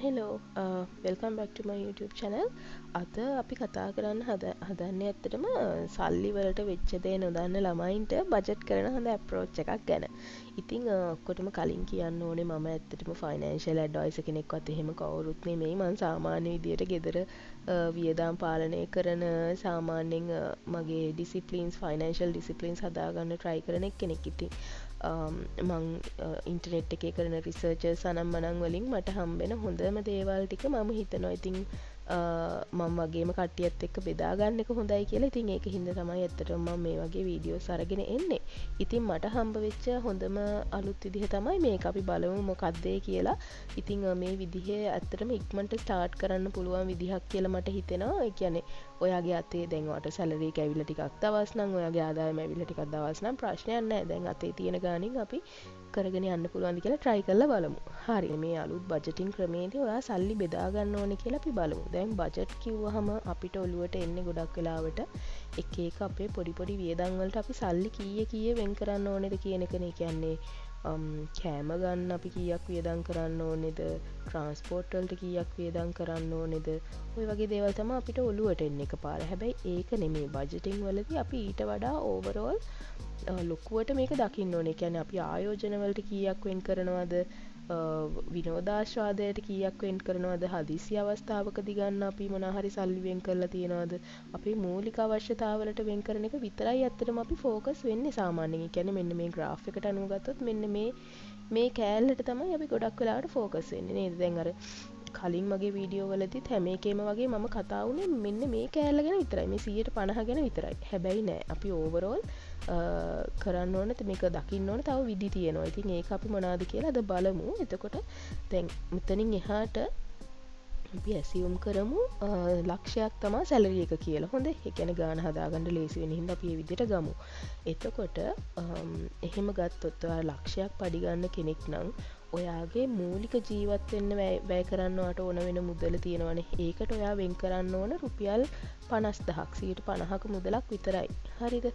Hello welcome back ටු මයි YouTube channel. අද අපි කතා කරන්න හදන්නේ ඇත්තටම සල්ලි වලට වෙච්ච දේ නොදන්න ළමයින්ට බජට් කරන හොඳ ඇප්‍රෝච් එකක් ගැන. ඉතින් ඔක්කොටම කලින් කියන්න ඕනේ මම ඇත්තටම ෆයිනෑන්ෂියල් ඇඩ්වයිසර් කෙනෙක්වත් එහෙම කවුරුත් නෙමෙයි. මම සාමාන්‍ය විදියට ගෙදර වියදම් පාලනය කරන සාමාන්‍යයෙන් මගේ ඩිසිප්ලින්ස් ෆයිනෑන්ෂියල් ඩිසිප්ලින්ස් හදාගන්න try කරන කෙනෙක්. ඉතින් මං ඉන්ටනෙට් එකේ කරන රිසර්චර්ස් අනම් මනං වලින් මට හම්බෙන හොඳම දේවල් ටික මම හිතනවා. ඉතින් මම වගේම කට්ටියත් එක්ක බෙදාගන්න එක හොඳයි කියලා. ඉතින් ඒක හින්දා තමයි ඇත්තටම මම මේ වගේ වීඩියෝස් අරගෙන එන්නේ. ඉතින් මට හම්බ වෙච්ච හොඳම අලුත් විදිහ තමයි මේක. අපි බලමු මොකක්ද කියලා. ඉතින් මේ විදිහේ ඇත්තටම ඉක්මනට ස්ටාර්ට් කරන්න පුළුවන් විදිහක් කියලා මට හිතෙනවා. ඒ කියන්නේ ඔයාගේ අතේ දැන් ඔයාට සැලරි එක ඇවිල්ලා ටිකක් දවස් නම් ඔයාගේ ආදායම ඇවිල්ලා ටිකක් දවස් නම් ප්‍රශ්නයක් නැහැ. දැන් අතේ තියෙන ගාණින් අපි කරගෙන යන්න පුළුවන්ද කියලා try කරලා බලමු. හරි. මේ අලුත් බජටින් ක්‍රමයේදී ඔයා සල්ලි බෙදා ගන්න ඕනේ කියලා අපි බලමු. දැන් බජට් කිව්වහම අපිට ඔළුවට එන්නේ ගොඩක් වෙලාවට එක එක අපේ පොඩි පොඩි වියදම් වලට අපි සල්ලි කීයේ වෙන් කරන්න ඕනේද කියන එකනේ. කියන්නේ කෑම ගන්න අපි කීයක් වියදම් කරන්න ඕනේද, ට්‍රාන්ස්පෝර්ට් වලට කීයක් වියදම් කරන්න ඕනේද, ඔය වගේ දේවල් තමයි අපිට ඔළුවට එන්නේ එකපාර. හැබැයි ඒක නෙමෙයි බජටින් වලදී අපි ඊට වඩා ඕවරෝල් ලොකුවට මේක දකින්න ඕනේ. කියන්නේ අපි ආයෝජන වලට කීයක් වෙන් කරනවද, විනෝදාශ්වාදයට කීයක් වෙන් කරනවද, හදිසි අවස්ථාවකදී ගන්න අපි මොනවා හරි සල්ලි වෙන් කරලා තියනවද, අපේ මූලික අවශ්‍යතාවලට වෙන් කරන එක විතරයි ඇත්තටම අපි ફોකස් වෙන්නේ සාමාන්‍යයෙන්. ඒ කියන්නේ මෙන්න මේ graph එකට අනුව ගත්තොත් මෙන්න මේ කෑල්ලට තමයි අපි ගොඩක් වෙලාවට ફોකස් වෙන්නේ නේද? දැන් අර කලින් මගේ වීඩියෝ වලදීත් හැම එකේම වගේ මම කතා වුණේ මෙන්න මේ කෑල්ල ගැන විතරයි. මේ 150 ගැන විතරයි. හැබැයි නෑ. අපි ඕවරෝල් කරන්න ඕන මේක දකින්න ඕන තව විදි තියෙනවා. ඉතින් ඒක අපි මොනවද කියලා අද බලමු. එතකොට දැන් මෙතනින් එහාට අපි ඇසියුම් කරමු ලක්ෂයක් තමයි සැලරි එක කියලා. හොඳයි. ඒ කියන්නේ ගාන හදාගන්න ලේසි වෙන හින්දා අපි මේ විදිහට ගමු. එතකොට එහෙම ගත්තොත් ඔයා ලක්ෂයක් පඩි ගන්න කෙනෙක් නම් ඔයාගේ මූලික ජීවත් වෙන්න වැය කරන්න ඔයාට ඕන වෙන මුදල තියෙනවනේ. ඒකට ඔයා වෙන් කරන්න ඕන රුපියල් 50000ක් 150ක මුදලක් විතරයි. හරිද?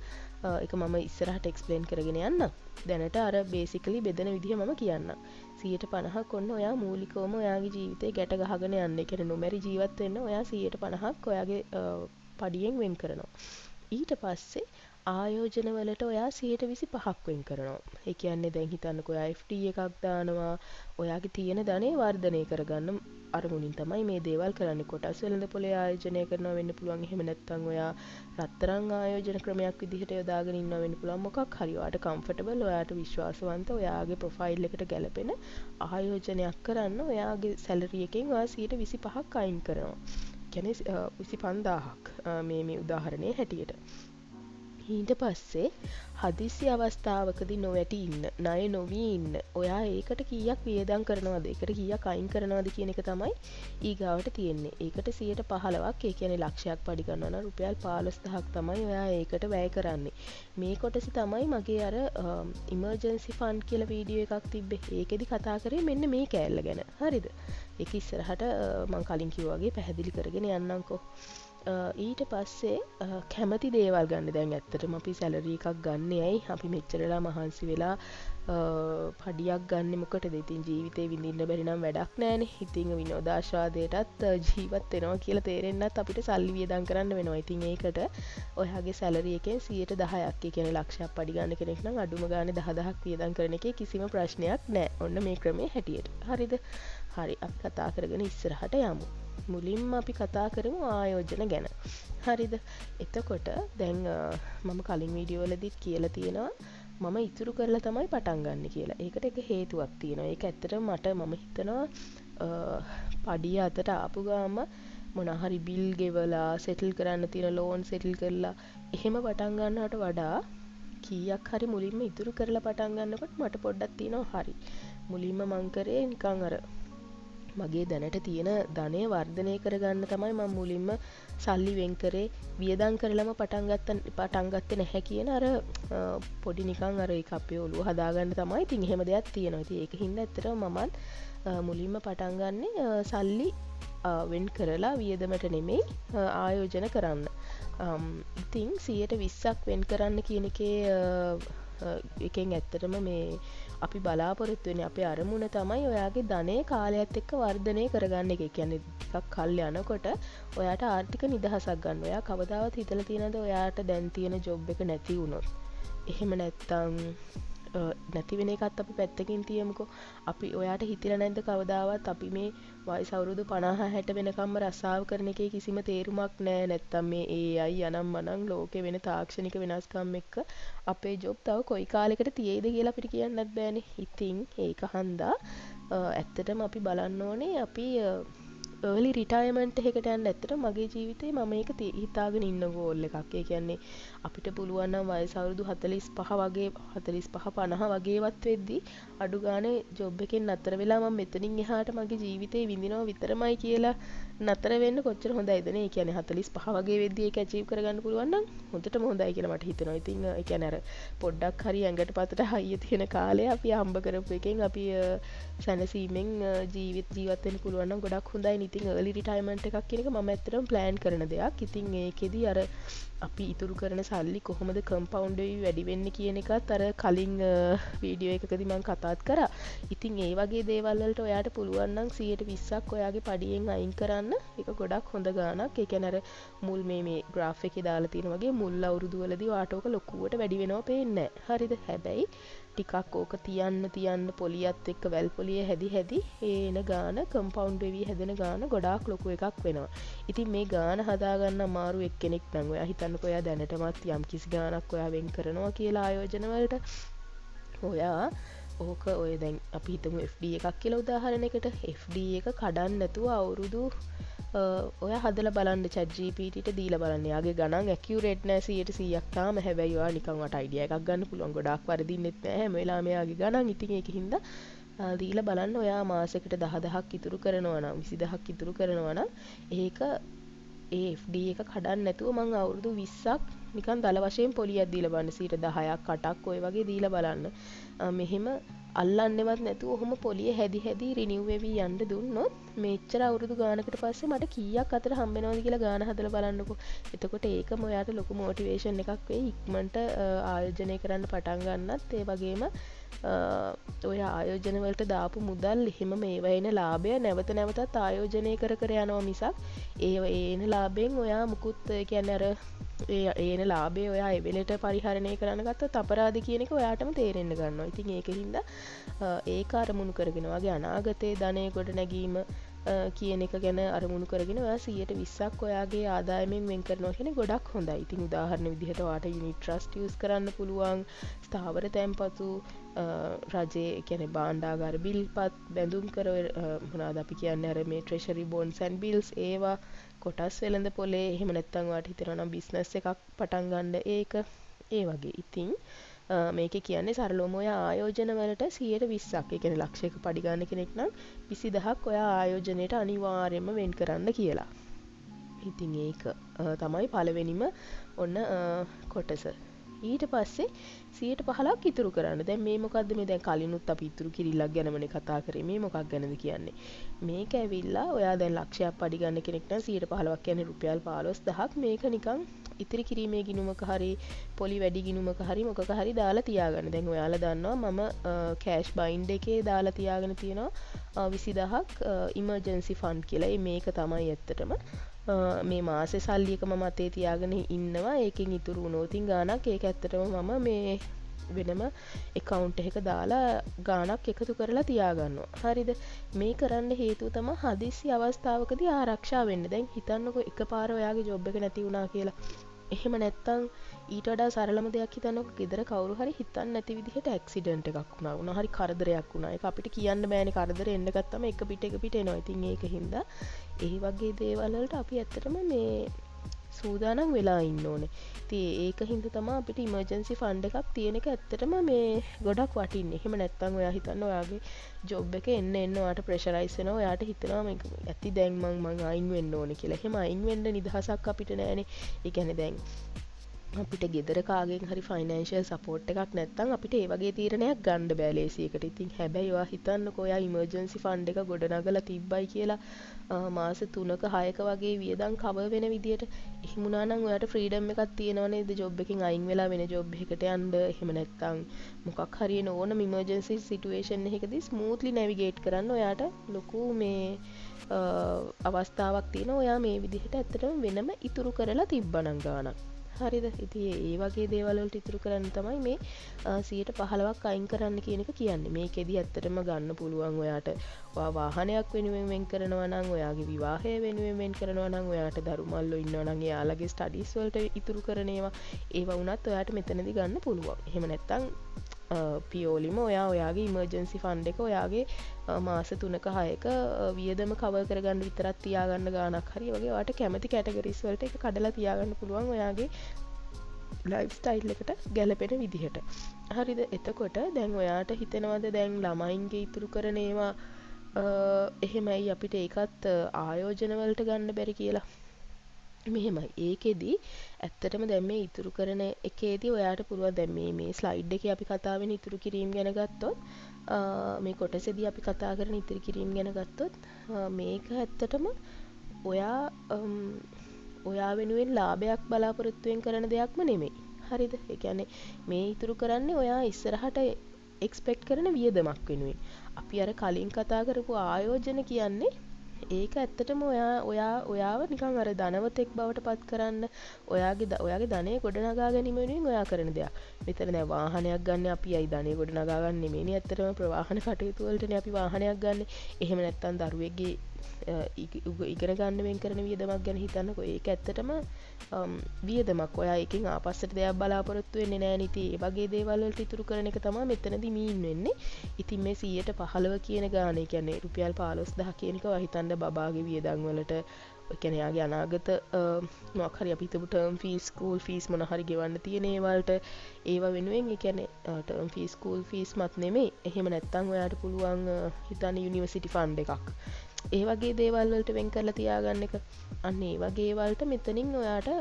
ඒක මම ඉස්සරහට එක්ස්ප්ලেইন කරගෙන යන්න. දැනට අර බේසිකලි බෙදෙන විදිහ මම කියන්නම්. 150ක් ඔන්න ඔයා මූලිකවම ඔයාගේ ජීවිතේ ගැට ගහගෙන යන්න. ඒ කියන්නේ නොමැරි ජීවත් වෙන්න ඔයා 150ක් ඔයාගේ පඩියෙන් වෙන් කරනවා. ඊට පස්සේ ආයෝජන වලට ඔයා 125ක් වෙන් කරනවා. ඒ කියන්නේ දැන් හිතන්නකෝ ඔයා FD එකක් දානවා. ඔයාගේ තියෙන ධනෙ වර්ධනය කරගන්න අරමුණින් තමයි මේ දේවල් කරන්නේ. කොටස් වෙළඳපොලේ ආයෝජනය කරනවා වෙන්න පුළුවන්. එහෙම නැත්නම් ඔයා රත්තරන් ආයෝජන ක්‍රමයක් විදිහට යොදාගෙන ඉන්නවා වෙන්න පුළුවන්. මොකක් හරි ඔයාට කම්ෆර්ටබල්, ඔයාට විශ්වාසවන්ත, ඔයාගේ ප්‍රොෆයිල් එකට ගැලපෙන ආයෝජනයක් කරන්න ඔයාගේ සැලරි එකෙන් ඔයා 125ක් අයින් කරනවා. කියන්නේ 25000ක් මේ උදාහරණයේ හැටියට. ඊට පස්සේ හදිසි අවස්ථාවකදී නොවැටි ඉන්න, ණය නොවී ඉන්න ඔයා ඒකට කීයක් වියදම් කරනවද, ඒකට කීයක් අයින් කරනවද කියන එක තමයි ඊගාවට තියෙන්නේ. ඒකට 115ක්, ඒ කියන්නේ ලක්ෂයක් පඩි ගන්නවා නම් රුපියල් 15000ක් තමයි ඔයා ඒකට වැය කරන්නේ. මේ කොටස තමයි මගේ අර ඉමර්ජන්සි ෆන්ඩ් කියලා වීඩියෝ එකක් තිබ්බේ. ඒකෙදි කතා කරේ මෙන්න මේ කෑල්ල ගැන. හරිද? ඒක ඉස්සරහට මම කලින් කිව්වා වගේ පැහැදිලි කරගෙන යන්නම්කෝ. ඊට පස්සේ කැමති දේවල් ගන්න. දැන් ඇත්තටම අපි සැලරි එකක් ගන්න ඇයි? අපි මෙච්චරලා මහන්සි වෙලා පඩියක් ගන්න මොකටද? ඉතින් ජීවිතේ විඳින්න බැරි නම් වැඩක් නැහැනේ. ඉතින් විනෝදාශ්වාදයටත් ජීවත් වෙනවා කියලා තේරෙන්නත් අපිට සල්ලි වියදම් කරන්න වෙනවා. ඉතින් ඒකට ඔයාගේ සැලරි එකෙන් 10%ක්, ඒ කියන්නේ ලක්ෂයක් පඩි ගන්න කෙනෙක් නම් අඩුම ගානේ 10000ක් වියදම් කරන එකේ කිසිම ප්‍රශ්නයක් නැහැ. ඔන්න මේ ක්‍රමයේ හැටියට. හරිද? හරි. අපි කතා කරගෙන ඉස්සරහට යමු. මුලින්ම අපි කතා කරමු ආයෝජන ගැන. හරිද? එතකොට දැන් මම කලින් වීඩියෝ වලදීත් කියලා තියෙනවා මම ඉතුරු කරලා තමයි පටන් ගන්න කියලා. ඒකට එක හේතුවක් තියෙනවා. ඒක ඇත්තටම මම හිතනවා පඩිය අතට ආපු ගාම මොනවා හරි බිල් ගෙවලා සෙටල් කරන්න තියෙන ලෝන් සෙටල් කරලා එහෙම පටන් ගන්නවට වඩා කීයක් හරි මුලින්ම ඉතුරු කරලා පටන් ගන්නකොට මට පොඩ්ඩක් තියෙනවා හරි. මුලින්ම මං කරේ නිකන් අර මගේ දැනට තියෙන ධනය වර්ධනය කරගන්න තමයි මම මුලින්ම සල්ලි වෙන් කරේ. වියදම් කරලම පටන් ගත්තේ නැහැ කියන අර පොඩි නිකන් අර ඒක අපේ ඔළුව හදාගන්න තමයි. ඉතින් එහෙම දෙයක් තියෙනවා. ඉතින් ඒක හින්දා ඇත්තටම මමත් මුලින්ම පටන් ගන්නේ සල්ලි වෙන් කරලා වියදමට නෙමෙයි ආයෝජන කරන්න. ඉතින් 120ක් වෙන් කරන්න කියන එකේ එකෙන් ඇත්තටම මේ අපි බලාපොරොත්තු වෙන්නේ අපේ අරමුණ තමයි ඔයාගේ ධනය කාලයත් එක්ක වර්ධනය කරගන්න එක. කියන්නේ ටිකක් කල් යනකොට ඔයාට ආර්ථික නිදහසක් ගන්න. ඔයා කවදාවත් හිතලා තියෙනවද ඔයාට දැන් තියෙන ජොබ් එක නැති වුණොත්? එහෙම නැත්තම් නැති වෙන එකත් අපි පැත්තකින් තියමුකෝ. අපි ඔයාට හිතිලා නැද්ද කවදාවත් අපි මේ වයස අවුරුදු 50 60 වෙනකම්ම රස්සාව කරන එකේ කිසිම තේරුමක් නැහැ. නැත්තම් මේ AI අනම් මනම් ලෝකේ වෙන තාක්ෂණික වෙනස්කම් එක්ක අපේ ජොබ් තව කොයි කාලෙකට තියෙයිද කියලා අපිට කියන්නත් බෑනේ. ඉතින් ඒක හන්දා ඇත්තටම අපි බලන්න ඕනේ අපි early retirement එකකට යන්න. ඇත්තට මගේ ජීවිතේ මම ඒක හිතාගෙන ඉන්න ගෝල් එකක්. ඒ කියන්නේ අපිට පුළුවන් නම් වයස අවුරුදු 45 වගේ 45 50 වගේවත් වෙද්දි අඩු ගානේ ජොබ් එකෙන් නතර වෙලා මම මෙතනින් එහාට මගේ ජීවිතේ විඳිනවා විතරමයි කියලා නතර වෙන්න කොච්චර හොඳයිද නේ. ඒ කියන්නේ 45 වගේ වෙද්දි ඒක අචීව් කරගන්න පුළුවන් නම් හොඳටම හොඳයි කියලා මට හිතෙනවා. ඉතින් ඒ කියන්නේ අර පොඩ්ඩක් හරි ඇඟට පතට හයිය තියෙන කාලේ අපි හම්බ කරපු එකෙන් අපි සැනසීමෙන් ජීවත් වෙන්න පුළුවන් නම් ගොඩක් හොඳයි. ඉතින් early retirement එකක් කියන එක මම ඇත්තටම plan කරන දෙයක්. ඉතින් ඒකෙදි අර අපි ඉතුරු කරන සල්ලි කොහොමද compound වෙවි වැඩි වෙන්නේ කියන එකත් අර කලින් වීඩියෝ එකකදී මම කතාත් කරා. ඉතින් ඒ වගේ දේවල් වලට ඔයාට පුළුවන් නම් 120ක් ඔයාගේ පඩියෙන් අයින් කරන්න. ඒක ගොඩක් හොඳ ගාණක්. ඒ කියන්නේ අර මුල් මේ graph එකේ දාලා තියෙන වගේ මුල් අවුරුදු වලදී ඔයාට ඕක ලොකුවට වැඩි වෙනව පේන්නේ නැහැ. හරිද? හැබැයි ටිකක් ඕක තියන්න පොලියත් එක්ක වැල් පොලිය හැදි එන ගාන කම්පවුන්ඩ් වෙවි හැදෙන ගාන ගොඩාක් ලොකු එකක් වෙනවා. ඉතින් මේ ගාන හදාගන්න අමාරු එක්කෙනෙක් නම් ඔයා හිතන්නකෝ ඔයා දැනටමත් යම් කිසි ගානක් ඔයා වෙන් කරනවා කියලා ආයෝජන වලට. ඔයා ඕක ඔය දැන් අපි හිතමු FD එකක් කියලා උදාහරණයකට. FD එක කඩන්න නැතුව අවුරුදු ඔයා හදලා බලන්න chat GPT ට දීලා බලන්න. යාගේ ගණන් accurate නෑ 100%ක් තාම. හැබැයි ඔයා නිකන් වට idea එකක් ගන්න පුළුවන්. ගොඩාක් වරදින්නෙත් නෑ හැම වෙලාවෙම යාගේ ගණන්. ඉතින් ඒකින්ද දීලා බලන්න ඔයා මාසෙකට 10000ක් ඉතුරු කරනවා නම් 20000ක් ඉතුරු කරනවා නම් ඒක ඒ FD එක කඩන්න නැතුව මං අවුරුදු 20ක් නිකන් දල වශයෙන් පොලියක් දීලා බලන්න. 10ක් 8ක් ඔය වගේ දීලා බලන්න. මෙහෙම අල්ලන්නෙවත් නැතුව ඔහොම පොලිය හැදි රිනිව් වෙවි යන්න දුන්නොත් මෙච්චර අවුරුදු ගානකට පස්සේ මට කීයක් අතර හම්බ වෙනවද කියලා ගාන හදලා බලන්නකෝ. එතකොට ඒකම ඔයාට ලොකු මොටිවේෂන් එකක් වෙයි ඉක්මනට ආයෝජනය කරන්න පටන් ගන්නත්. ඒ වගේම ඔය ආයෝජන වලට දාපු මුදල් එහෙම මේවා එන ලාභය නැවත නැවතත් ආයෝජනය කර යනවා මිසක් ඒන ලාභයෙන් ඔයා මුකුත් කියන්නේ අර ඒන ලාභේ ඔයා එවෙලට පරිහරණය කරන්න ගත්තොත් අපරාධ කියන එක ඔයාටම තේරෙන්න ගන්නවා. ඉතින් ඒකින්ද ඒක අරමුණු කරගෙන වගේ අනාගතයේ ධනය ගොඩ නැගීම කියන එක ගැන අරමුණු කරගෙන ඔයා 120ක් ඔයාගේ ආදායමෙන් වෙන් කරනවා කියන්නේ ගොඩක් හොඳයි. ඉතින් උදාහරණ විදිහට ඔයාට යුනිට් ට්‍රස්ට් යූස් කරන්න පුළුවන්. ස්ථාවර තැන්පතු රජයේ කියන්නේ භාණ්ඩාගාර බිල්පත් බැඳුම් කර මොනවාද අපි කියන්නේ අර මේ ට්‍රෙෂරි බොන්ඩ්ස් ඇන්ඩ් බිල්ස් ඒවා කොටස් වෙළඳ පොලේ එහෙම නැත්නම් ඔයාට හිතෙනවා නම් බිස්නස් එකක් පටන් ගන්න ඒක ඒ වගේ. ඉතින් මේකේ කියන්නේ සරලවම ඔයා ආයෝජන වලට 120ක් ඒ කියන්නේ ලක්ෂයක පඩි ගන්න කෙනෙක් නම් 20000ක් ඔයා ආයෝජනයට අනිවාර්යයෙන්ම වෙන් කරන්න කියලා. ඉතින් ඒක තමයි පළවෙනිම ඔන්න කොටස. ඊට පස්සේ 115ක් ඉතුරු කරන්න. දැන් මේ මොකද්ද මේ දැන් කලිනුත් අපි ඉතුරු කිරිල්ලක් ගැනමනේ කතා කරේ. මේ මොකක් ගැනද කියන්නේ? මේක ඇවිල්ලා ඔයා දැන් ලක්ෂයක් පඩි ගන්න කෙනෙක් නම් 115ක් කියන්නේ රුපියල් 15000ක්. මේක නිකන් ඉතිරි කිරීමේ ගිණුමක හරි පොලි වැඩි ගිණුමක හරි මොකක හරි දාලා තියාගන්න. දැන් ඔයාලා දන්නවා මම කෑෂ් බයින්ඩ් එකේ දාලා තියාගෙන තියෙනවා 20000ක් ඉමර්ජන්සි ෆන්ඩ් කියලා. මේක තමයි ඇත්තටම මේ මාසේ සල්ලි එක මම අතේ තියාගෙන ඉන්නවා. ඒකෙන් ඉතුරු වුණොතින් ගාණක් ඒක ඇත්තටම මම මේ වෙනම account එකක දාලා ගාණක් එකතු කරලා තියාගන්නවා. හරිද? මේ කරන්න හේතුව තමයි හදිස්සි අවස්ථාවකදී ආරක්ෂා වෙන්න. දැන් හිතන්නකෝ එකපාර ඔයාගේ ජොබ් එක නැති වුණා කියලා. එහෙම නැත්තම් ඊට වඩා සරලම දෙයක් හිතන්නකෝ ගෙදර කවුරු හරි හිතන්න නැති විදිහට ඇක්සිඩන්ට් එකක් වුණා හරි කරදරයක් වුණා. ඒක අපිට කියන්න බෑනේ කරදර එන්න ගත්තම එක පිට එනවා. ඉතින් ඒකින්ද ඒ වගේ දේවල් වලට අපි ඇත්තටම මේ සූදානම් වෙලා ඉන්න ඕනේ. ඉතින් ඒකින්ද තමයි අපිට ඉමර්ජන්සි ෆන්ඩ් එකක් තියෙන එක ඇත්තටම මේ ගොඩක් වටින්නේ. එහෙම නැත්තම් ඔයා හිතන්න ඔයාගේ ජොබ් එක එන්න ඔයාට ප්‍රෙෂරයිස් වෙනවා. ඔයාට හිතෙනවා මේක ඇති දැන් මං අයින් වෙන්න ඕනේ කියලා. එහෙම අයින් වෙන්න නිදහසක් අපිට නෑනේ. ඒ කියන්නේ දැන් අපිට ගෙදර කාගෙන් හරි ෆයිනෑන්ෂියල් සපෝට් එකක් නැත්නම් අපිට ඒ වගේ තීරණයක් ගන්න බෑ ලේසියකට. ඉතින් හැබැයි ඔයා හිතන්නකෝ ඔයා ඉමර්ජන්සි ෆන්ඩ් එක ගොඩනගලා තිබ්බයි කියලා මාස 3ක 6ක වගේ වියදම් කවර් වෙන විදියට එහෙම වුණා නම් ඔයාට ෆ්‍රීඩම් එකක් තියෙනව නේද ජොබ් එකකින් අයින් වෙලා වෙන ජොබ් එකකට යන්න. එහෙම නැත්නම් මොකක් හරි ඕනම ඉමර්ජන්සි සිටුේෂන් එකකදී ස්මූත්ලි නැවිගේට් කරන්න ඔයාට ලොකු මේ අවස්ථාවක් තියෙනවා. ඔයා මේ විදිහට ඇත්තටම වෙනම ඉතුරු කරලා තිබ්බනම් ගානක්. හරිද? ඉතින් ඒ වගේ දේවල් වලට ඉතුරු කරන්න තමයි මේ 15%ක් අයින් කරන්න කියන එක කියන්නේ. මේකෙදි ඇත්තටම ගන්න පුළුවන් ඔයාට ඔයා වාහනයක් වෙනුවෙන් වෙන් කරනවා නම්, ඔයාගේ විවාහය වෙනුවෙන් වෙන් කරනවා නම්, ඔයාට දරුමල්ලෝ ඉන්නවා නම් එයාලගේ ස්ටඩීස් වලට ඉතුරු කරන ඒවා වුණත් ඔයාට මෙතනදී ගන්න පුළුවන්. එහෙම නැත්නම් පියෝලිම ඔයාගේ ඉමර්ජන්සි ෆන්ඩ් එක ඔයාගේ මාස 3ක 6ක වියදම කවර් කරගන්න විතරක් තියාගන්න ගාණක් හරි වගේ ඔයාට කැමති කැටගරිස් වලට ඒක කඩලා තියාගන්න පුළුවන් ඔයාගේ ලයිෆ් ස්ටයිල් එකට ගැලපෙන විදිහට. හරිද? එතකොට දැන් ඔයාට හිතෙනවද දැන් ළමයින්ගේ ඉතුරු කරන ඒවා එහෙමයි අපිට ඒකත් ආයෝජන වලට ගන්න බැරි කියලා? මෙහෙමයි. ඒකෙදි ඇත්තටම දැන් මේ ඉතුරු කරන එකේදී ඔයාට පුළුවන් දැන් මේ ස්ලයිඩ් එකේ අපි කතා වෙන ඉතුරු කිරීම ගැන ගත්තොත් මේ කොටසේදී අපි කතා කරන ඉතුරු කිරීම ගැන ගත්තොත් මේක ඇත්තටම ඔයා වෙනුවෙන් ලාභයක් බලාපොරොත්තුෙන් කරන දෙයක්ම නෙමෙයි. හරිද? ඒ කියන්නේ මේ ඉතුරු කරන්නේ ඔයා ඉස්සරහට එක්ස්පෙක්ට් කරන වියදමක් වෙනුවෙන්. අපි අර කලින් කතා කරපු ආයෝජන කියන්නේ ඒක ඇත්තටම ඔයාව නිකන් අර ධනවතෙක් බවට පත් කරන්න ඔයාගේ ධනය ගොඩනගා ගැනීම වෙනුවෙන් ඔයා කරන දෙයක්. මෙතන දැන් වාහනයක් ගන්න අපි අයි ධනය ගොඩනගා ගන්න නෙමෙයිනේ ඇත්තටම ප්‍රවාහන කටයුතු වලටනේ අපි වාහනයක් ගන්න. එහෙම නැත්නම් දරුවෙක්ගේ ඉගෙන ගන්න වෙන් කරන වියදමක් ගැන හිතන්නකෝ. ඒක ඇත්තටම වියදමක්. ඔයා එකකින් ආපස්සට දෙයක් බලාපොරොත්තු වෙන්නේ නැහැ නේ. ඉතින් ඒ වගේ දේවල් වලට ඉතුරු කරන එක තමයි මෙතනදී මීන් වෙන්නේ. ඉතින් මේ 115 කියන ගානේ කියන්නේ රුපියල් 15000 කියන එක ඔයා හිතන්න බබාගේ වියදම් වලට ඒ කියන්නේ යාගේ අනාගත මොකක් හරි අපි හිතමු ටර්ම් ෆීස්, ස්කූල් ෆීස් මොන හරි ගෙවන්න තියෙන ඒවලට ඒව වෙනුවෙන් ඒ කියන්නේ ටර්ම් ෆීස්, ස්කූල් ෆීස් මත් නෙමෙයි. එහෙම නැත්නම් ඔයාට පුළුවන් හිතන්න යුනිවර්සිටි ෆන්ඩ් එකක්. ඒ වගේ දේවල් වලට වෙන් කරලා තියාගන්න එක. අන්න ඒ වගේ වලට මෙතනින් ඔයාට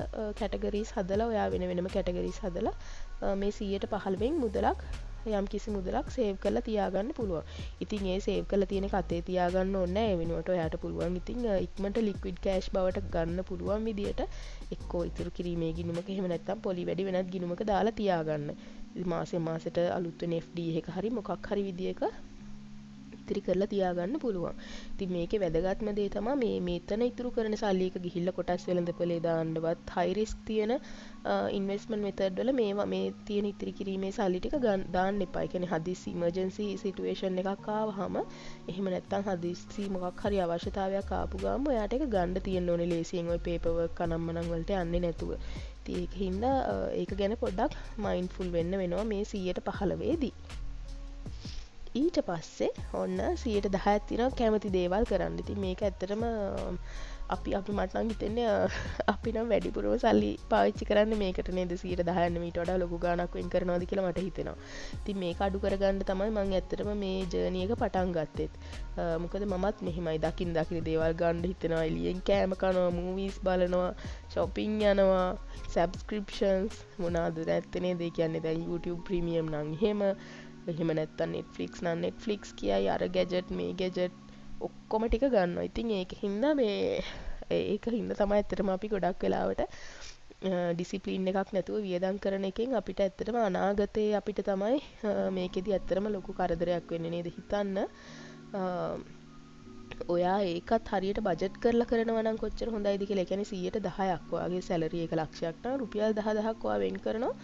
කැටගරිස් හදලා ඔයා වෙනම කැටගරිස් හදලා මේ 115න් මුදලක් යම් කිසි මුදලක් සේව් කරලා තියාගන්න පුළුවන්. ඉතින් ඒ සේව් කරලා තියෙන කතේ තියාගන්න ඕනේ නැහැ. ඒ වෙනුවට ඔයාට පුළුවන් ඉතින් ඉක්මනට ලික්විඩ් කෑෂ් බවට ගන්න පුළුවන් විදියට එක්කෝ ඉතුරු කිරීමේ ගිණුමක එහෙම නැත්නම් පොලි වැඩි වෙනත් ගිණුමක දාලා තියාගන්න. මාසෙන් මාසෙට අලුත් වෙන FD එක හරි මොකක් හරි විදියක ඉතිරි කරලා තියාගන්න පුළුවන්. ඉතින් මේකේ වැදගත්ම දේ තමයි මේ මෙතන ඉතුරු කරන සල්ලි එක ගිහිල්ලා කොටස් වෙළඳපොලේ දාන්නවත් හයි රිස්ක් තියෙන ඉන්වෙස්ට්මන්ට් මෙතඩ් වල මේ තියෙන ඉතිරි කිරීමේ සල්ලි ටික දාන්න එපා. ඒ කියන්නේ හදිස්සි ඉමර්ජන්සි සිටුේෂන් එකක් ආවහම එහෙම නැත්නම් හදිස්සි මොකක් හරි අවශ්‍යතාවයක් ආපු ගාම ඔයාට ඒක ගන්න තියෙන්න ඕනේ ලේසියෙන් ওই පේපර් වර්ක් අනම්මනම් වලට යන්නේ නැතුව. ඉතින් ඒකින්ද ඒක ගැන පොඩ්ඩක් මයින්ඩ්ෆුල් වෙන්න වෙනවා මේ 115 දී. ඊට පස්සේ ඔන්න 10% තියෙනවා කැමති දේවල් කරන්න. ඉතින් මේක ඇත්තටම අපි මට නම් හිතෙන්නේ අපි නම් වැඩිපුරම සල්ලි පාවිච්චි කරන්නේ මේකට නේද 10% නෙමෙයිට වඩා ලොකු ගාණක් වෙන් කරනවාද කියලා මට හිතෙනවා. ඉතින් මේක අඩු කරගන්න තමයි මම ඇත්තටම මේ ජර්නි එක පටන් ගත්තෙත්. මොකද මමත් මෙහිමයි දකින් දේවල් ගන්න හිතෙනවා. එළියෙන් කෑම කනවා, මූවීස් බලනවා, shopping යනවා, subscriptions මොනවාද නැත්තේ නේද? ඒ කියන්නේ දැන් YouTube premium නම් එහෙම නැත්තම් Netflix නම් Netflix කියයි අර ගැජට් මේ ගැජට් ඔක්කොම ටික ගන්නවා. ඉතින් ඒකින්ද තමයි ඇත්තටම අපි ගොඩක් වෙලාවට ඩිසිප්ලින් එකක් නැතුව වියදම් කරන එකෙන් අපිට ඇත්තටම අනාගතේ අපිට තමයි මේකෙදි ඇත්තටම ලොකු කරදරයක් වෙන්නේ නේද? හිතන්න ඔයා ඒකත් හරියට බජට් කරලා කරනවා නම් කොච්චර හොඳයිද කියලා. ඒ කියන්නේ 10%ක් ඔයාගේ සැලරි එක ලක්ෂයක් නම් රුපියල් 10000ක් ඔයා වෙන් කරනවා.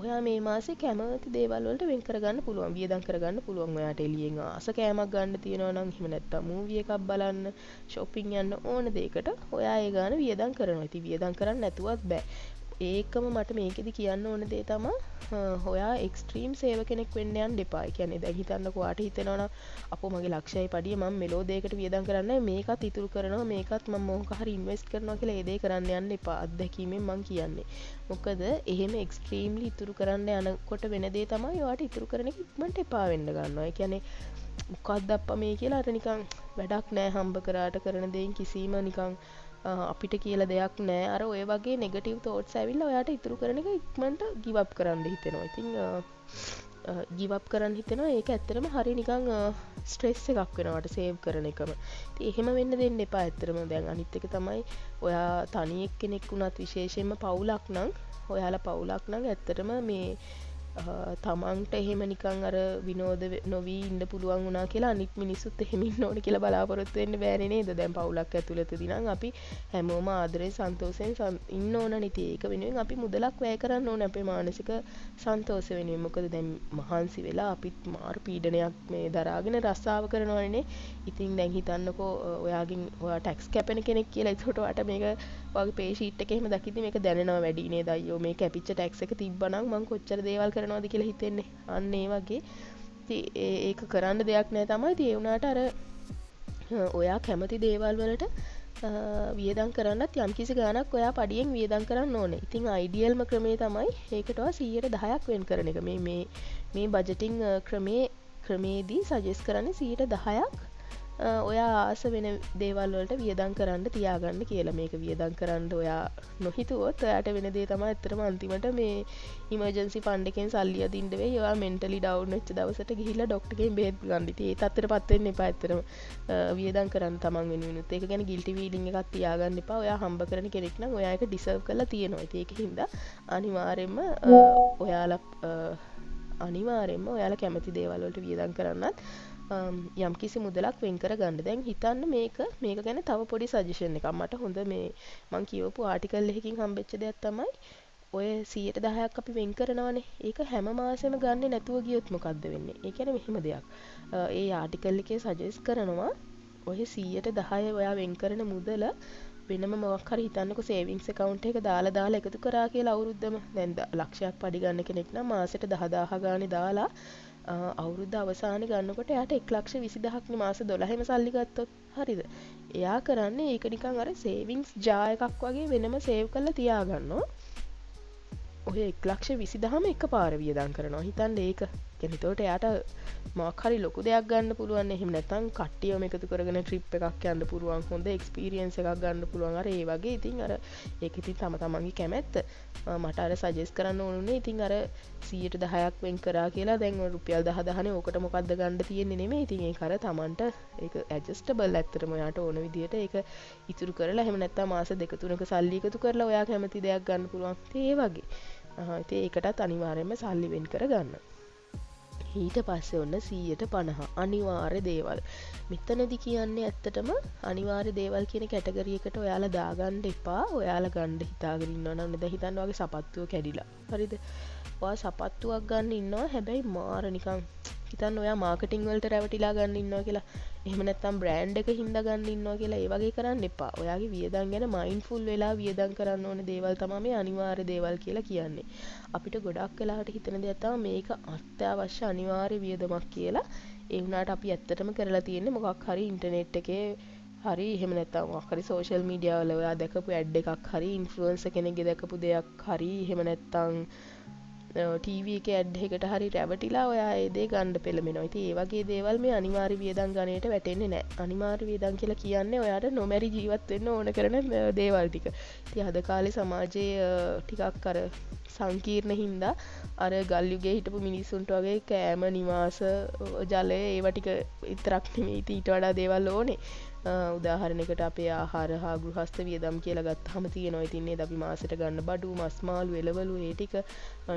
ඔයා මේ මාසේ කැමති දේවල් වලට වෙන් කරගන්න පුළුවන්, වියදම් කරගන්න පුළුවන්. ඔයාට එළියෙන් ආස කෑමක් ගන්න තියෙනවා නම් එහෙම නැත්නම් මූවි එකක් බලන්න, shopping යන්න ඕන දෙයකට ඔයා ඒ ගාන වියදම් කරනවා. ඉතින් වියදම් කරන්න නැතුවත් බෑ. ඒකම මට මේකෙදි කියන්න ඕන දේ තමයි ඔයා එක්ස්ට්‍රීම් සේව කෙනෙක් වෙන්න යන්න එපා. ඒ කියන්නේ දැන් හිතන්නකෝ ඔයාට හිතෙනවා නම් අපෝ මගේ ලක්ෂයයි පඩිය මම මෙලෝ දෙයකට වියදම් කරන්නේ මේකත් ඉතුරු කරනවා, මේකත් මම මොකක් හරි ඉන්වෙස්ට් කරනවා කියලා ඒ දේ කරන්න යන්න එපා. අත්දැකීමෙන් මම කියන්නේ. මොකද එහෙම එක්ස්ට්‍රීම්ලි ඉතුරු කරන්න යනකොට වෙන දේ තමයි ඔයාට ඉතුරු කරන එක ඉක්මනට එපා වෙන්න ගන්නවා. ඒ කියන්නේ මොකක්ද අප්පා මේ කියලා අර නිකන් වැඩක් නැහැ හම්බ කරාට කරන දෙයින් කිසිම නිකන් අපිට කියලා දෙයක් නෑ අර ඔය වගේ නෙගටිව් තෝට්ස් ඇවිල්ලා ඔයාට ඉතුරු කරන එක ඉක්මනට ගිව් අප් කරන්න හිතෙනවා. ඉතින් ගිව් අප් කරන්න හිතෙනවා. ඒක ඇත්තටම හරි නිකන් ස්ට්‍රෙස් එකක් වෙනවාට සේව් කරන එකම. ඉතින් එහෙම වෙන්න දෙන්න එපා ඇත්තටම. දැන් අනිත් එක තමයි ඔයා තනි එක්කෙනෙක් වුණත් විශේෂයෙන්ම පවුලක් නම් ඔයාලා පවුලක් නම් ඇත්තටම මේ තමන්ට එහෙම නිකන් අර විනෝද නොවී ඉන්න පුළුවන් වුණා කියලා අනිත් මිනිස්සුත් එහෙම ඉන්න ඕනේ කියලා බලාපොරොත්තු වෙන්න බෑනේ නේද? දැන් පවුලක් ඇතුළතදී නම් අපි හැමෝම ආදරෙන් සන්තෝෂයෙන් ඉන්න ඕන නේ. ඒක වෙනුවෙන් අපි මුදලක් වැය කරන්න ඕනේ අපේ මානසික සන්තෝෂ වෙනුවෙන්. මොකද දැන් මහන්සි වෙලා අපිත් මාර පීඩනයක් මේ දරාගෙන රස්සාව කරනවනේ. ඉතින් දැන් හිතන්නකෝ ඔයාගෙන් ඔයා ටැක්ස් කැපෙන කෙනෙක් කියලා. ඒකට ඔයාට මේක ඔයාගේ පේ ෂීට් එකේ එහෙම දකිද්දි මේක දැනෙනවා වැඩි නේද? අයියෝ මේ කැපිච්ච ටැක්ස් එක තිබ්බනම් මං කොච්චර දේවල් කරනවද කියලා හිතෙන්නේ. අන්න ඒ වගේ. ඉතින් ඒක කරන්න දෙයක් නෑ තමයි. ඉතින් ඒ වුණාට අර ඔයා කැමති දේවල් වලට වියදම් කරන්නත් යම්කිසි ගාණක් ඔයා පඩියෙන් වියදම් කරන්න ඕනේ. ඉතින් අයිඩියල්ම ක්‍රමේ තමයි ඒකට ඔයා 110ක් වෙන් කරන එක. මේ බජටින් ක්‍රමේදී සජෙස්ට් කරන්නේ 110ක් ඔයා ආස වෙන දේවල් වලට වියදම් කරන්න තියාගන්න කියලා. මේක වියදම් කරන්න ඔයා නොහිතුවොත් ඔයාට වෙන දේ තමයි ඇත්තටම අන්තිමට මේ ඉමර්ජන්සි ෆන්ඩ් එකෙන් සල්ලි අදින්න වෙයි. ඔයා මෙන්ටලි ඩවුන් වෙච්ච දවසට ගිහිල්ලා ડોක්ටර් කෙන් බෙහෙත් ගන්න. ඉතින් ඒ තත්ත්වයටපත් වෙන්න එපා ඇත්තටම. වියදම් කරන්න තමන් වෙනුවෙනුත්. ඒක ගැන ගිල්ටි ෆීලිං එකක් තියාගන්න එපා. ඔයා හම්බ කරන කෙනෙක් නම් ඔයා ඒක ඩිසර්ව් කරලා තියෙනවා. ඉතින් ඒකින්ද අනිවාර්යයෙන්ම ඔයාලා කැමති දේවල් වලට වියදම් කරන්නත් යම් කිසි මුදලක් වෙන් කර ගන්න. දැන් හිතන්න මේක ගැන තව පොඩි සජෙෂන් එකක්. මට හොඳ මේ මං කියවපු ආටිකල් එකකින් හම්බෙච්ච දෙයක් තමයි ඔය 110ක් අපි වෙන් කරනවනේ. ඒක හැම මාසෙම ගන්නෙ නැතුව ගියොත් මොකද්ද වෙන්නේ? ඒ කියන්නේ මෙහෙම දෙයක්. ඒ ආටිකල් එකේ සජෙස්ට් කරනවා ඔය 110 ඔයා වෙන් කරන මුදල වෙනම මොකක් හරි හිතන්නකෝ සේවිංස් account එක දාලා එකතු කරා කියලා අවුරුද්දම. දැන් ලක්ෂයක් පඩි ගන්න කෙනෙක් නම් මාසෙට 10000 ගානේ දාලා අවුරුද්ද අවසානයේ ගන්නකොට එයාට 1,20,000ක් නේ මාස 12ෙම සල්ලි ගත්තොත්. හරිද? එයා කරන්නේ ඒක නිකන් අර සේවිංස් ජා එකක් වගේ වෙනම සේව් කරලා තියාගන්නවා. ඔය 1,20,000ම එකපාර වියදම් කරනවා. හිතන්න ඒක. කියන්නේ එතකොට එයාට මොකක් හරි ලොකු දෙයක් ගන්න පුළුවන්. එහෙම නැත්නම් කට්ටියම එකතු කරගෙන ට්‍රිප් එකක් යන්න පුළුවන්. හොඳ එක්ස්පීරියන්ස් එකක් ගන්න පුළුවන්. අර ඒ වගේ. ඉතින් අර ඒක ඉතින් තමන්ගේ කැමැත්ත. මට අර සජෙස්ට් කරන්න ඕනුනේ. ඉතින් අර 110ක් වෙන් කරා කියලා දැන් රුපියල් 10,000නේ ඕකට මොකද්ද ගන්න තියෙන්නේ නෙමෙයි. ඉතින් ඒක අර තමන්ට ඒක ඇඩ්ජස්ටබල් ඇත්තටම ඔයාට ඕන විදියට ඒක ඉතුරු කරලා එහෙම නැත්නම් මාස දෙක තුනක සල්ලි එකතු කරලා ඔයා කැමති දෙයක් ගන්න පුළුවන්. ඉතින් ඒ වගේ. ඉතින් ඒකටත් අනිවාර්යයෙන්ම සල්ලි වෙන් කර ගන්න. ඊට පස්සේ ඔන්න 150 අනිවාර්ය දේවල්. මෙතනදි කියන්නේ ඇත්තටම අනිවාර්ය දේවල් කියන කැටගරි එකට ඔයාලා දාගන්න එපා. ඔයාලා ගන්න හිතාගෙන ඉන්නවා නම් දැන් හිතන්න වගේ සපත්තුව කැඩිලා. හරිද? ඔයා සපත්තුවක් ගන්න ඉන්නවා. හැබැයි මාර නිකන් හිතන්න ඔයා මාකටිං වලට රැවටිලා ගන්න ඉන්නවා කියලා. එහෙම නැත්නම් බ්‍රෑන්ඩ් එක හින්දා ගන්න ඉන්නවා කියලා ඒ වගේ කරන්න එපා. ඔයාගේ වියදම් ගැන මයින්ඩ්ෆුල් වෙලා වියදම් කරන්න ඕනේ දේවල් තමයි මේ අනිවාර්ය දේවල් කියලා කියන්නේ. අපිට ගොඩක් වෙලාවට හිතන දෙයක් තමයි මේක අත්‍යවශ්‍ය අනිවාර්ය වියදමක් කියලා. ඒ වුණාට අපි ඇත්තටම කරලා තියෙන්නේ මොකක් හරි ඉන්ටර්නෙට් එකේ හරි එහෙම නැත්නම් මොකක් හරි සෝෂල් මීඩියා වල ඔයා දැකපු ඇඩ් එකක් හරි ඉන්ෆ්ලුවෙන්සර් කෙනෙක්ගේ දැකපු දෙයක් හරි එහෙම නැත්නම් ටීවී එකේ ඇඩ් එකකට හරි රැවටිලා ඔයා ඒ දේ ගන්න පෙළඹෙනවා. ඉතින් ඒ වගේ දේවල් මේ අනිවාර්ය වියදම් ගණයට වැටෙන්නේ නැහැ. අනිවාර්ය වියදම් කියලා කියන්නේ ඔයාට නොමැරි ජීවත් වෙන්න ඕන කරන දේවල් ටික. ඉතින් අද කාලේ සමාජයේ ටිකක් අර සංකීර්ණ හින්දා අර ගල් යුගයේ හිටපු මිනිස්සුන්ට වගේ කෑම නිවාස ජලය ඒවා ටික විතරක් නෙමෙයි ඊට වඩා දේවල් ඕනේ. උදාහරණයකට අපේ ආහාර හා ගෘහස්ත වියදම් කියලා ගත්තාම තියෙනවා. ඉතින් නේද අපි මාසෙට ගන්න බඩු, මස් මාළු, එළවලු ඒ ටික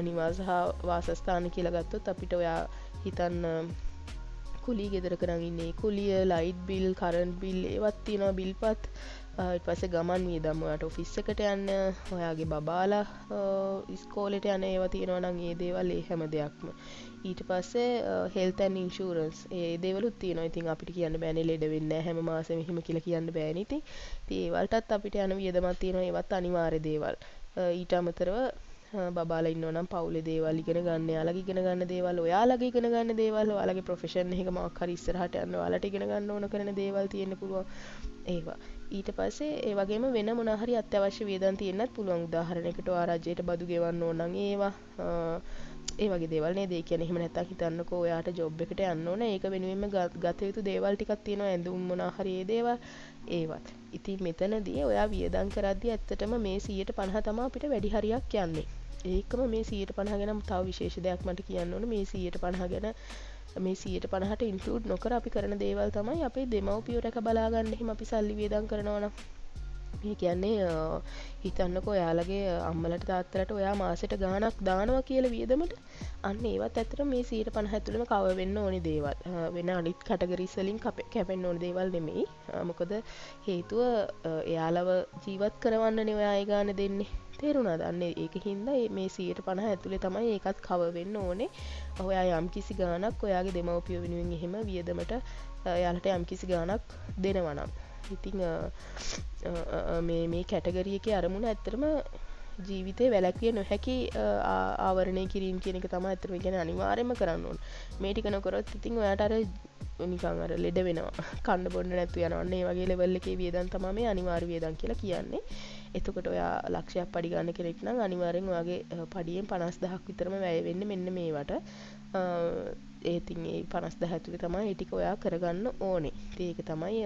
නිවාස හා වාසස්ථාන කියලා ගත්තොත් අපිට ඔයා හිතන්න කුලී ගෙදරක නම් ඉන්නේ. කුලිය, ලයිට් බිල්, කරන්ට් බිල් ඒවත් තියෙනවා බිල්පත්. ඊට පස්සේ ගමන් වියදම් ඔයාට ඔෆිස් එකට යන්න, ඔයාගේ බබාලා ඉස්කෝලේට යන ඒවා තියෙනවා නම් ඒ දේවල් ඒ හැම දෙයක්ම. ඊට පස්සේ හෙල්ත් ඇන්ඩ් ඉන්ෂුරන්ස් ඒ දේවලුත් තියෙනවා. ඉතින් අපිට කියන්න බෑනේ ලෙඩ වෙන්නේ නැහැ හැම මාසෙම එහෙම කියලා කියන්න බෑනේ. ඉතින් ඒ වලටත් අපිට යන වියදමක් තියෙනවා. ඒවත් අනිවාර්ය දේවල්. ඊට අමතරව බබාලා ඉන්නවා නම් පවුලේ දේවල් ඉගෙන ගන්න, යාළගේ ඉගෙන ගන්න දේවල්, ඔයාලගේ ඉගෙන ගන්න දේවල්, ඔයාලගේ ප්‍රොෆෙෂන් එක මොකක් හරි ඉස්සරහට යන්න ඔයාලට ඉගෙන ගන්න ඕන කරන දේවල් තියෙන්න පුළුවන්. ඒවා. ඊට පස්සේ ඒ වගේම වෙන මොන හරි අත්‍යවශ්‍ය වියදම් තියෙන්නත් පුළුවන්. උදාහරණයකට ඔයා රජයට බදු ගෙවන්න ඕන නම් ඒවා ඒ වගේ දේවල් නේද? ඒ කියන්නේ එහෙම නැත්තම් හිතන්නකෝ ඔයාට ජොබ් එකට යන්න ඕන. ඒක වෙනුවෙන්ම ගත යුතු දේවල් ටිකක් තියෙනවා. ඇඳුම් මොනවා හරි ඒ දේවල් ඒවත්. ඉතින් මෙතනදී ඔයා වියදම් කරද්දී ඇත්තටම මේ 150 තමයි අපිට වැඩි හරියක් යන්නේ. ඒකම මේ 150 ගැන තව විශේෂ දෙයක් මට කියන්න ඕන. මේ 150 ගැන මේ 150ට ඉන්ක්ලූඩ් නොකර අපි කරන දේවල් තමයි අපේ දෙමව්පියෝ රැක බලා ගන්න එහෙම අපි සල්ලි වියදම් කරනවා නම් මේ කියන්නේ හිතන්නකෝ ඔයාලගේ අම්මලට තාත්තලට ඔයා මාසෙට ගාණක් දානවා කියලා වියදමට අන්න ඒවත් ඇත්තට මේ 150 ඇතුළෙම කවර් වෙන්න ඕනේ දේවල්. වෙන අනිත් කැටගරිස් වලින් කැපෙන්න ඕනේ දේවල් නෙමෙයි. මොකද හේතුව එයාලව ජීවත් කරවන්නනේ ඔයා ඒ ගාණ දෙන්නේ. තේරුණාද? අන්න ඒකින්ද මේ 150 ඇතුලේ තමයි ඒකත් කවර් වෙන්න ඕනේ. ඔයා යම්කිසි ගාණක් ඔයාගේ දෙමව්පියෝ වෙනුවෙන් එහෙම වියදමට එයාලට යම්කිසි ගාණක් දෙනවා නම් ඉතින් මේ කැටගරිය එකේ අරමුණ ඇත්තටම ජීවිතේ වැළැක්විය නොහැකි ආවරණය කිරීම කියන එක තමයි ඇත්තටම කියන්නේ අනිවාර්යයෙන්ම කරන්න ඕන. මේ ටික නොකරොත් ඉතින් ඔයාට අර නිකන් අර ලෙඩ වෙනවා. කන්න බොන්න නැතු යනවා. අන්න ඒ වගේ ලෙවල් එකේ වියදම් තමයි මේ අනිවාර්ය වියදම් කියලා කියන්නේ. එතකොට ඔයා ලක්ෂයක් පඩි ගන්න කෙනෙක් නම් අනිවාර්යෙන් ඔයාගේ පඩියෙන් 50000ක් විතරම වැය වෙන්නේ මෙන්න මේවට. ඒ ඉතින් ඒ 50000 ඇතුලේ තමයි ඒ ටික ඔයා කරගන්න ඕනේ. ඉතින් ඒක තමයි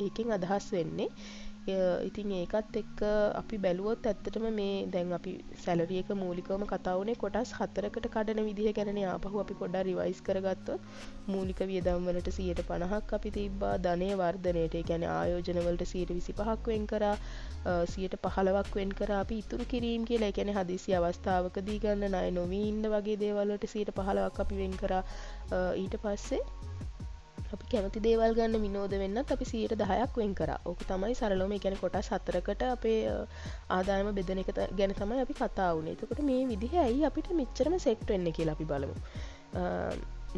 ඒකෙන් අදහස් වෙන්නේ. ඉතින් ඒකත් එක්ක අපි බැලුවොත් ඇත්තටම මේ දැන් අපි සැලරි එක මූලිකවම කතා වුණේ කොටස් 4කට කඩන විදිහ ගැනනේ. ආපහු අපි පොඩ්ඩක් රිවයිස් කරගත්තොත් මූලික වියදම් වලට 150ක් අපි තිබ්බා. ධනය වර්ධනයට ඒ කියන්නේ ආයෝජන වලට 125ක් වෙන් කරා. 115ක් වෙන් කරා අපි ඉතුරු කිරීම කියලා. ඒ කියන්නේ හදිසි අවස්ථාවකදී ගන්න ණය නොවී ඉන්න වගේ දේවල් වලට 115ක් අපි වෙන් කරා. ඊට පස්සේ අපි කැමති දේවල් ගන්න විනෝද වෙන්නත් අපි 10%ක් වෙන් කරා. ඕක තමයි සරලවම ඒ කියන්නේ කොටස් 4කට අපේ ආදායම බෙදන එක ගැන තමයි අපි කතා වුණේ. එතකොට මේ විදිහේ ඇයි අපිට මෙච්චරම සෙට් වෙන්නේ කියලා අපි බලමු.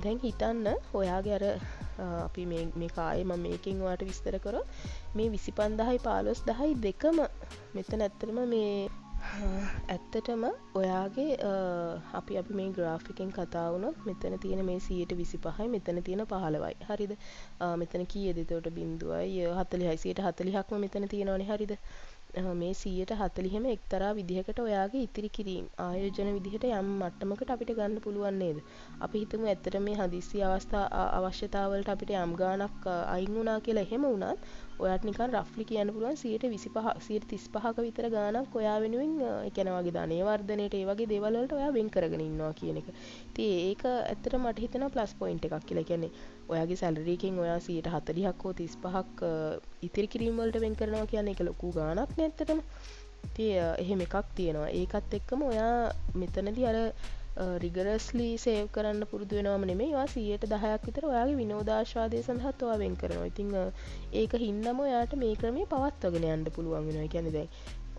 දැන් හිතන්න ඔයාගේ අර අපි මේ කායේ මම මේකෙන් ඔයාලට විස්තර කරොත් මේ 25000යි 15000යි දෙකම මෙතන ඇත්තටම මේ ඇත්තටම ඔයාගේ අපි මේ ග්‍රාෆ් එකෙන් කතා වුණොත් මෙතන තියෙන මේ 125යි මෙතන තියෙන 15යි. හරිද? මෙතන කීයද? එතකොට බිංදුවයි 40යි 140ක්ම මෙතන තියෙනවනේ. හරිද? මේ 140ම එක්තරා විදිහකට ඔයාගේ ඉතිරි කිරීම ආයෝජන විදිහට යම් මට්ටමකට අපිට ගන්න පුළුවන් නේද? අපි හිතමු ඇත්තට මේ හදිස්සි අවශ්‍යතාවලට අපිට යම් ගාණක් අයින් වුණා කියලා. එහෙම වුණත් ඔයාට නිකන් රෆ්ලි කියන්න පුළුවන් 135ක විතර ගාණක් ඔයා වෙනුවෙන් ඒ කියන්නේ වගේ ධනෙ වර්ධනයේට ඒ වගේ දේවල් වලට ඔයා වෙන් කරගෙන ඉන්නවා කියන එක. ඉතින් ඒක ඇත්තට මට හිතෙනවා ප්ලස් පොයින්ට් එකක් කියලා. ඒ කියන්නේ ඔයාගේ සැලරි එකෙන් ඔයා 140ක් හෝ 35ක් ඉතිරි කිරීම වලට වෙන් කරනවා කියන්නේ ඒක ලොකු ගාණක් නේ ඇත්තටම. ඉතින් එහෙම එකක් තියෙනවා. ඒකත් එක්කම ඔයා මෙතනදී අර රිගරස්ලි සේව් කරන්න පුරුදු වෙනවම නෙමෙයි. ඔයා 10%ක් විතර ඔයාගේ විනෝදාස්වාදය සඳහාත් ඔයා වෙන් කරනවා. ඉතින් ඒක හින්දාම ඔයාට මේ ක්‍රමයේ පවත්වාගෙන යන්න පුළුවන් වෙනවා. ඒ කියන්නේ දැන්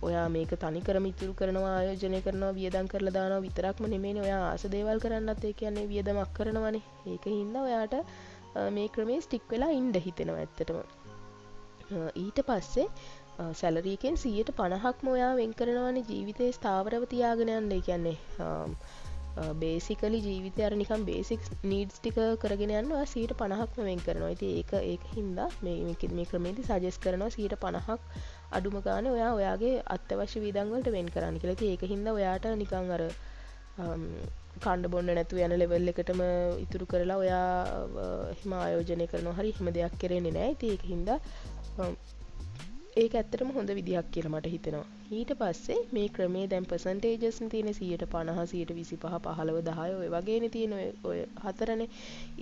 ඔයා මේක තනිකරම ඉතුරු කරනවා, ආයෝජනය කරනවා, වියදම් කරලා දානවා විතරක්ම නෙමෙයිනේ. ඔයා ආස දේවල් කරන්නත් ඒ කියන්නේ වියදමක් කරනවානේ. ඒක හින්දා ඔයාට මේ ක්‍රමයේ ස්ටික් වෙලා ඉන්න හිතෙනවා ඇත්තටම. ඊට පස්සේ සැලරි එකෙන් 50%ක්ම ඔයා වෙන් කරනවානේ ජීවිතේ ස්ථාවරව තියාගෙන යන්න. ඒ කියන්නේ බේසිකලි ජීවිතය අර නිකන් බේසික් නීඩ්ස් ටික කරගෙන යන්න ඔයා 50%ක්ම වෙන් කරනවා. ඉතින් ඒක හින්දා මේ ක්‍රමයේදී සජෙස්ට් කරනවා 50%ක් අඩුම ගානේ ඔයාගේ අත්‍යවශ්‍ය වියදම් වලට වෙන් කරන්න කියලා. ඉතින් ඒක හින්දා ඔයාට නිකන් අර කන්න බොන්න නැතුව යන ලෙවල් එකටම ඉතුරු කරලා ඔයා එහෙම ආයෝජනය කරනවා හරි එහෙම දෙයක් කරන්නේ නැහැ. ඉතින් ඒක හින්දා ඒක ඇත්තටම හොඳ විදිහක් කියලා මට හිතෙනවා. ඊට පස්සේ මේ ක්‍රමයේ දැන් පර්සන්ටේජස් නේ තියෙන 150 125 15 10 ඔය වගේනේ තියෙන ඔය හතරනේ.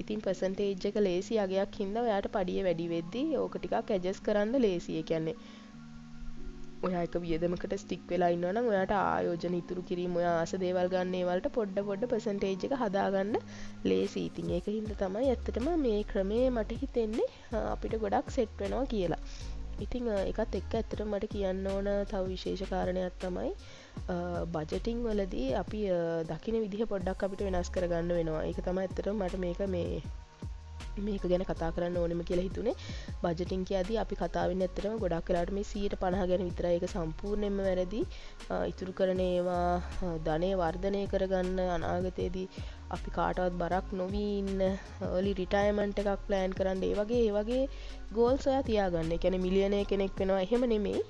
ඉතින් පර්සන්ටේජ් එක ලේසි අගයක් හින්දා ඔයාට පඩිය වැඩි වෙද්දී ඕක ටිකක් ඇඩ්ජස්ට් කරන්න ලේසි. ඒ කියන්නේ ඔයා එක වියදමකට ස්ටික් වෙලා ඉන්නවා නම් ඔයාට ආයෝජන ඉතුරු කිරීම ඔයා ආස දේවල් ගන්න ඒ වලට පොඩ පර්සන්ටේජ් එක හදාගන්න ලේසි. ඉතින් ඒක හින්දා තමයි ඇත්තටම මේ ක්‍රමයේ මට හිතෙන්නේ අපිට ගොඩක් සෙට් වෙනවා කියලා. ඉතින් ඒකත් එක්ක ඇත්තටම මට කියන්න ඕන තව විශේෂ කාරණයක් තමයි බජටින් වලදී අපි දකින්න විදිහ පොඩ්ඩක් අපිට වෙනස් කරගන්න වෙනවා. ඒක තමයි ඇත්තටම මට මේක ගැන කතා කරන්න ඕනෙම කියලා හිතුනේ. බජටින් කියදී අපි කතා වෙන්නේ ඇත්තටම ගොඩක් වෙලාවට මේ 150 ගැන විතරයි. ඒක සම්පූර්ණයෙන්ම වැරදි. ඉතුරු කරන ඒවා ධනෙ වර්ධනය කරගන්න අනාගතයේදී අපි කාටවත් බරක් නොවී ඉන්න early retirement එකක් plan කරන්න ඒ වගේ goals ඔයා තියාගන්න. ඒ කියන්නේ මිලියනර් කෙනෙක් වෙනවා එහෙම නෙමෙයි.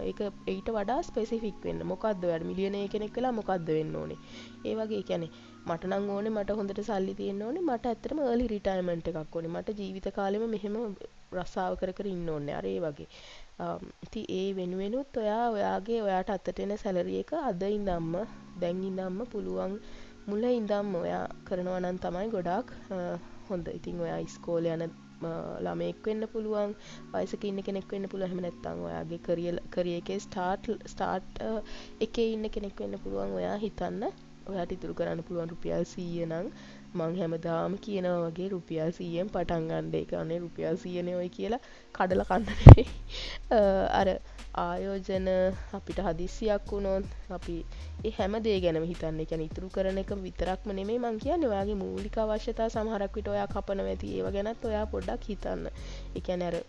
ඒක ඊට වඩා ස්පෙસિෆික් වෙන්න. මොකද්ද ඔයාලා මිලියනර් කෙනෙක් වෙලා මොකද්ද වෙන්න ඕනේ? ඒ වගේ කියන්නේ මට නම් ඕනේ මට හොඳට සල්ලි තියෙන්න ඕනේ. මට ඇත්තටම early retirement එකක් ඕනේ. මට ජීවිත කාලෙම මෙහෙම රස්සාව කර කර ඉන්න ඕනේ. අර ඒ වගේ. ඉතින් ඒ වෙනුවෙනුත් ඔයාට අතට එන සැලරි එක අද ඉඳන්ම දැන් ඉඳන්ම පුළුවන් මුල ඉඳන්ම ඔයා කරනවා නම් තමයි ගොඩාක් හොඳ. ඉතින් ඔයා ඉස්කෝලේ යන ළමයෙක් වෙන්න පුළුවන්, වයසක ඉන්න කෙනෙක් වෙන්න පුළුවන්. එහෙම නැත්නම් ඔයාගේ කරියර් එකේ ස්ටාර්ට් එකේ ඉන්න කෙනෙක් වෙන්න පුළුවන්. ඔයා හිතන්න ඔයාට ඉතුරු කරන්න පුළුවන් රුපියල් 100 නම් මං හැමදාම කියනවා වගේ රුපියල් 100ෙන් පටන් ගන්න. ඒ කියන්නේ රුපියල් 100 නේ ඔය කියලා කඩලා කන්න නෙවෙයි. අර ආයෝජන අපිට හදිස්සියක් වුණොත් අපි ඒ හැම දේ ගැනම හිතන්න. ඒ කියන්නේ ඉතුරු කරන එක විතරක්ම නෙමෙයි මං කියන්නේ ඔයාගේ මූලික අවශ්‍යතා සමහරක් විට ඔයා කපනවා ඇති. ඒව ගැනත් ඔයා පොඩ්ඩක් හිතන්න. ඒ කියන්නේ අර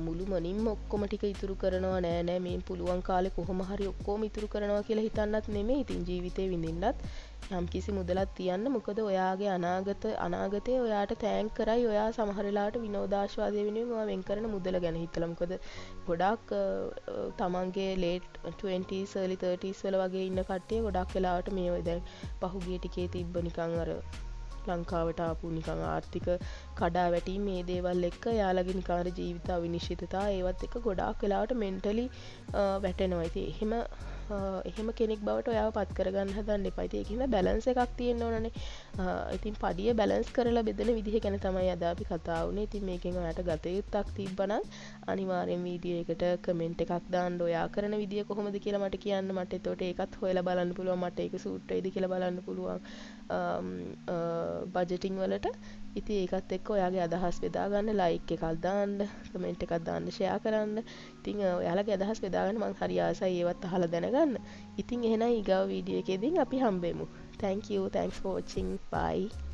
මුළු මනින්ම ඔක්කොම ටික ඉතුරු කරනවා නෑ මේ පුළුවන් කාලේ කොහොම හරි ඔක්කොම ඉතුරු කරනවා කියලා හිතන්නත් නෙමෙයි. ඉතින් ජීවිතේ විඳින්නත් යම්කිසි මුදලක් තියන්න. මොකද ඔයාගේ අනාගතේ ඔයාට තෑන්ක් කරයි. ඔයා සමහර වෙලාවට විනෝදාස්වාදය වෙනුවෙන් ඔයා වෙන් කරන මුදල ගැන හිතලා. මොකද ගොඩාක් තමන්ගේ late 20s early 30s වල වගේ ඉන්න කට්ටිය ගොඩක් වෙලාවට මේ ඔය දැන් පහුගිය ටිකේ තිබ්බ නිකන් අර ලංකාවට ආපු නිකන් ආර්ථික කඩාවැටීම් මේ දේවල් එක්ක යාළගේ නිකන් අර ජීවිත අවිනිශ්චිතතා ඒවත් එක්ක ගොඩාක් වෙලාවට මෙන්ටලි වැටෙනවා. ඉතින් එහෙම කෙනෙක් බවට ඔයාව පත් කරගන්න හදන්න එපා. ඉතින් ඒකින්ද බැලන්ස් එකක් තියෙන්න ඕනනේ. ඉතින් පඩිය බැලන්ස් කරලා බෙදෙන විදිහ ගැන තමයි අද අපි කතා වුනේ. ඉතින් මේකෙන් ඔයාට ගත යුත්තක් තිබ්බනම් අනිවාර්යෙන් වීඩියෝ එකට කමෙන්ට් එකක් දාන්න. ඔයා කරන විදිය කොහොමද කියලා මට කියන්න. මට එතකොට ඒකත් හොයලා බලන්න පුළුවන්. මට ඒක සූට් වෙයිද කියලා බලන්න පුළුවන්. බජටිං වලට. ඉතින් ඒකත් එක්ක ඔයාගේ අදහස් බෙදා ගන්න, ලයික් එකක් දාන්න, කමෙන්ට් එකක් දාන්න, ෂෙයා කරන්න. ඉතින් ඔයාලගේ අදහස් බෙදා ගන්න මං හරි ආසයි ඒවත් අහලා දැනගන්න. ඉතින් එහෙනම් ඊගාව වීඩියෝ එකේදී අපි හම්බෙමු. Thank you. Thanks for watching. Bye.